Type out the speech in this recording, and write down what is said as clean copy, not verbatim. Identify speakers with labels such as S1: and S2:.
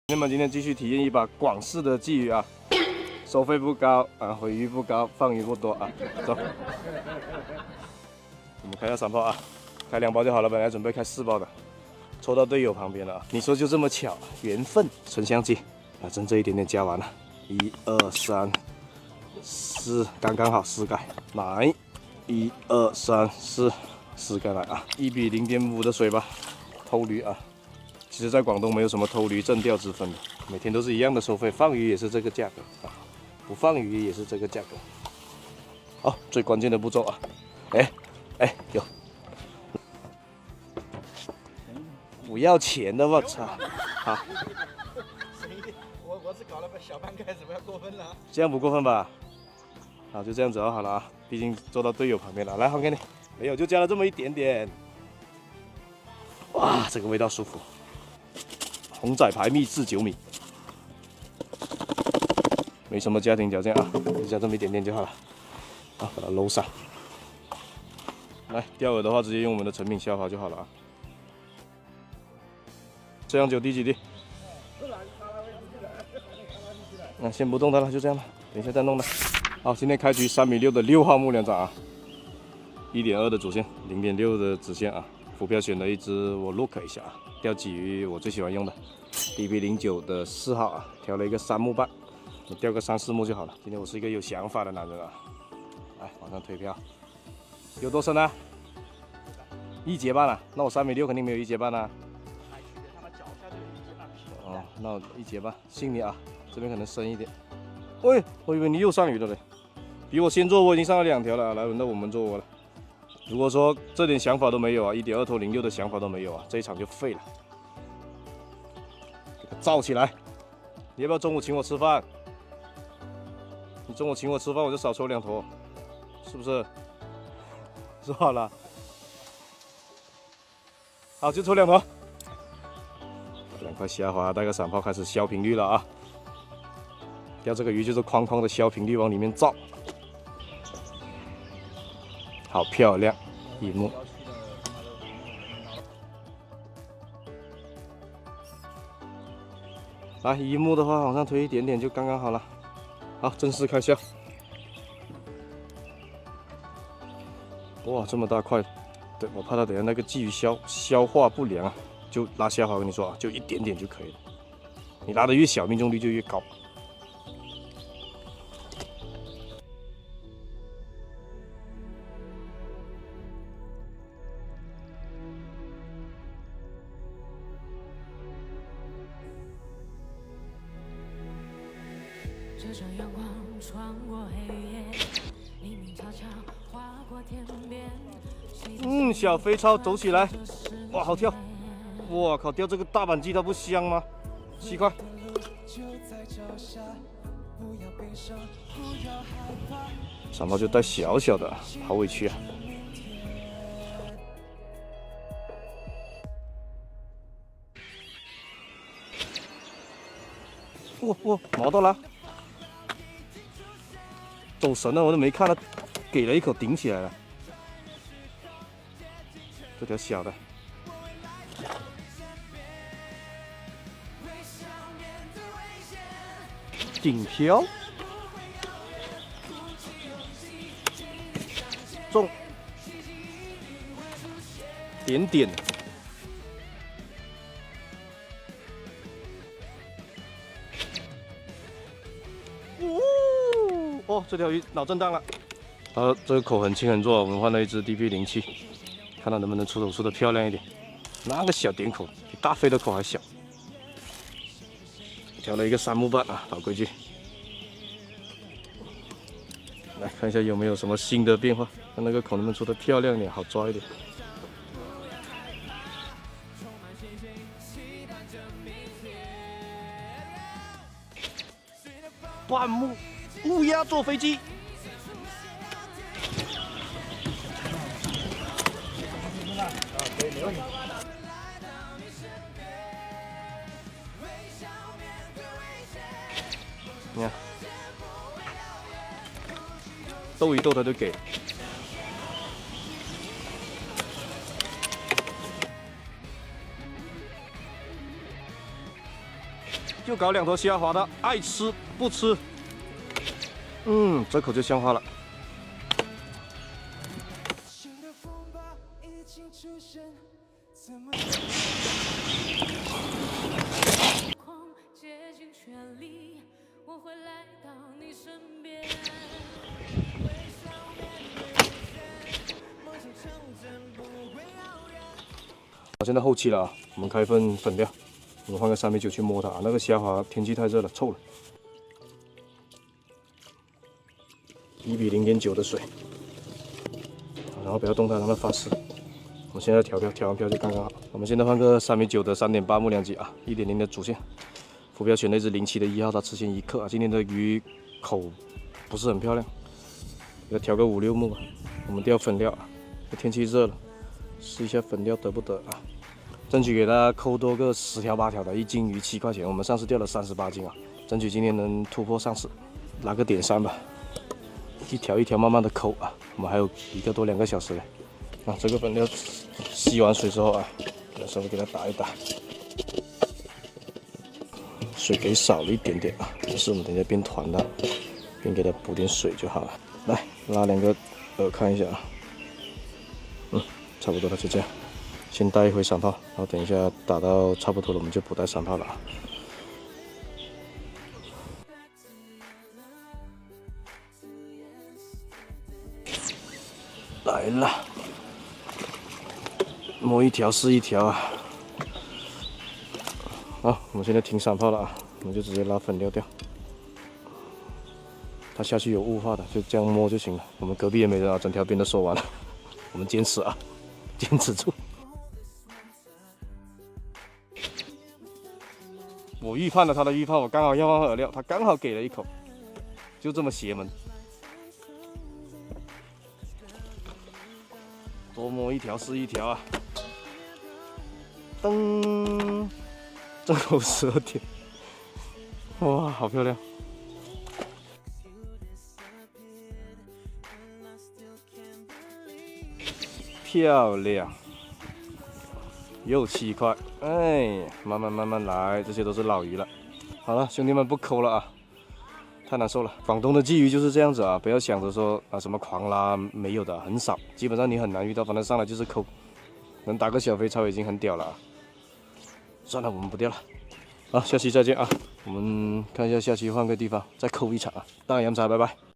S1: 那么今天继续体验一把广式的鲫鱼啊，收费不高啊，毁鱼不高，放鱼不多啊。走，我们开下3包啊，开2包就好了，本来准备开4包的，抽到队友旁边了啊。你说就这么巧，缘分。纯香鸡，啊，剩这一点点加完了，1、2、3、4，刚刚好4盖，来，1、2、3、4盖来啊，1比0.5的水吧，偷驴啊。 其实，在广东没有什么偷驴挣钓之分的，每天都是一样的收费，放鱼也是这个价格啊，不放鱼也是这个价格。好，最关键的步骤啊，有，不要钱的，我操！好，
S2: 我只搞了个小半盖子，不要过分了。
S1: 这样不过分吧？好，就这样子好了啊，毕竟坐到队友旁边了。来，还给你，没有，就加了这么一点点。哇，这个味道舒服。 红仔排秘制9米，没什么家庭条件啊，就加这么一点点就好了。好，把它搂上。来，钓饵的话，直接用我们的成品消耗就好了啊。这样9滴几滴？那先不动它了，就这样吧，等一下再弄它。好，今天开局3米6的6号木梁掌啊，1.2的主线，0.6的子线啊。浮标选了一只，我 look 一下啊。 钓鲫鱼我最喜欢用的 DP09的4号啊，调了一个3目半，你钓个3、4目就好了。今天我是一个有想法的男人啊，来往上推漂，有多深啊？1节半啊？那我3米6肯定没有1节半啊。哦，那我1节半，信你啊，这边可能深一点。喂，我以为你又上鱼了嘞，比我先做窝，我已经上了2条了，来轮到我们做窝了。 如果说这点想法都没有啊，1.2头06的想法都没有啊，这一场就废了。给它造起来！你要不要中午请我吃饭？你中午请我吃饭，我就少抽2头，是不是？说好了。好，就抽2头。2块虾滑带个闪炮开始消频率了啊！钓这个鱼就是哐哐的消频率往里面造。 好漂亮，一目。来一目的话，往上推一点点就刚刚好了。好，正式开销。哇，这么大块，对我怕它等下那个鲫鱼消化不良啊，就拉虾滑，我跟你说啊，就一点点就可以了。你拉的越小，命中率就越高。
S3: 这场阳光穿过黑夜，黎明悄悄划过天边。
S1: 小飞超走起来，哇，好跳！我靠，钓这个大板鲫它不香吗？7块。闪炮就带小小的，好委屈啊！哇，毛到了！ 走神了，我都没看他，给了一口顶起来了。这条小的，顶漂，中，点点。哦，这条鱼脑震荡了。这个口很轻很弱，我们换了一只 DP07，看它能不能出手出的漂亮一点。那个小点口比大飞的口还小。调了一个3目半啊，老规矩。来看一下有没有什么新的变化，看那个口能不能出的漂亮一点，好抓一点。半目。 乌鸦坐飞机，
S2: 可以，没问题。
S1: 你看，逗一逗他就给。就搞2头虾滑的，爱吃不吃。这口就香花了。
S3: 竭尽全力，我会来到你身边。
S1: 现在后期了啊，我们开一份粉料，我们换个3.9去摸它。那个虾滑天气太热了，臭了。1比0.9的水，然后不要动它，让它发湿。我们现在调完漂就刚刚好。我们现在换个3.9的3.8木良机啊，1.0的主线。浮标选了一只07的1号，它吃线1克啊。今天的鱼口不是很漂亮，给它调个5、6木吧。我们调粉料啊，天气热了，试一下粉料得不得啊？争取给它扣多个10条8条的，1斤鱼7块钱。我们上次钓了38斤啊，争取今天能突破上次，拿个点3吧。一条一条慢慢的抠啊，我们还有1个多2个小时嘞。啊，这个粉料吸完水之后啊，稍微给它打一打，水给少了一点点啊，这是我们等一下变团的，边给它补点水就好了。来拉2个看一下啊，差不多了，就这样。先带一回散炮，然后等一下打到差不多了，我们就不带散炮了啊。来了，摸1条是1条啊！好，我们现在停散炮了啊，我们就直接拉粉料掉。它下去有雾化的，就这样摸就行了。我们隔壁也没人啊，整条边都收完了。我们坚持啊，坚持住。我预判了他的预判，我刚好要放饵料，他刚好给了一口，就这么邪门。多摸1条是1条啊！噔，正好12点，哇，好漂亮！漂亮，又7块，哎，慢慢来，这些都是老鱼了。好了，兄弟们不抠了啊，太难受了。广东的鲫鱼就是这样子啊，不要想着说啊什么狂拉，没有的，很少，基本上你很难遇到，反正上来就是抠，能打个小飞超已经很屌了啊。算了，我们不钓了，好，下期再见啊！我们看一下下期换个地方再抠一场啊！大洋茶，拜拜。